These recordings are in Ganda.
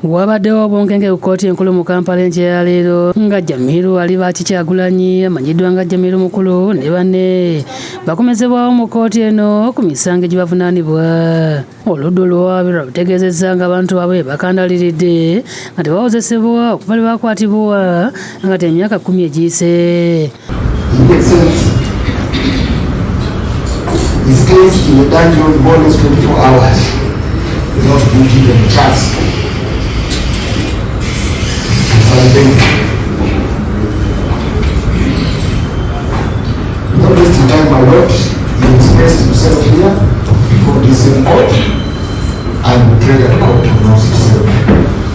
Wabaddewo obwonkenke ku kkooti enkulu mu Kampala enkya ya leero nga Jamiru Ali Bakikyagulanyi amanyiddwa nga Jamiru Mukulu ne banne bakomezebwawo mu kkooti eno ku misango gye bavunaanibwa. Oludda oluwaabi lwalutegeezezza nga abantu baabwe bakandaliridde nga tebawozesebwa okuva lwe bakwatibwa nga emyaka 10 egiyise. His case in the dungeon more than 24 hours without being given a chance. Without wasting time, my Lord, he expressed himself here before this same court, and we pray that God knows himself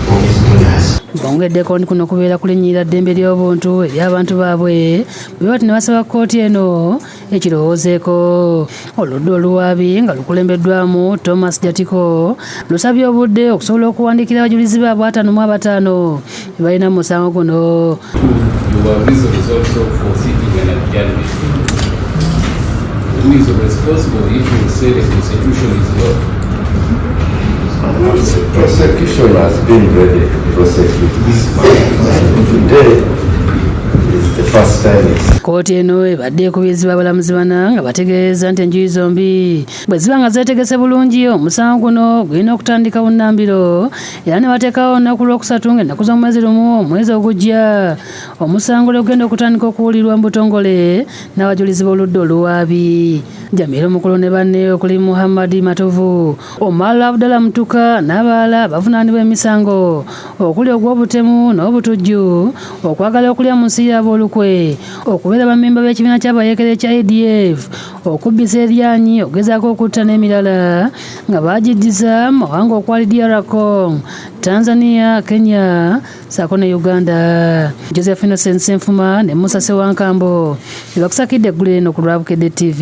of his prayers. Bongeddeko ndi kuno kubeera kulinnyirira ddembe ly'obuntu ery'abantu baabwe bwe bati ne basaba kkooti eno ekirowoozeeko. Oludda oluwaabi nga lukulembeddwamu Thomas Jatiko lusabye obudde okusobola okuwandiikira abajulizi baabwe 55 be balina mu musango guno. The prosecution has been ready to prosecute this man. Today is the first time. Kkooti eno ebadde ekubirizibwa abalamuzi bana nga bategeeza nti enjuyi zombi bwe ziba nga zeetegese bulungi omusango guno gulina okutandika bunnambiro era ne bateekawo olunaku lwokusatu ng'ennaku z'omwezi lumu omwezi ogujja omusango lwe gugenda okutandika okuwulirwa mu butongole n'abajulizi b'oludda oluwaabi. Jamiru Mukulu ne banne okuli Muhammad Matovu, Omar Abdallah Mutuka n'abalala bavunaanibwa emisango okuli ogw'obutemu n'obutujju, okwagala okulya mu nsi yaabwe olukwe, okubeera bammemba b'ekibiina ky'abayeekera ekya ADF, okubbisa eryanyi okugezaako okutta n'emirala nga baagiddiza mu mawanga okwali DR Congo, Tanzania, Kenya ssaako ne Uganda. Joseph Innocent Ssenfuma ne Musa Sewankambo be bakusakidde eggulu eno ku Lwabukedde TV.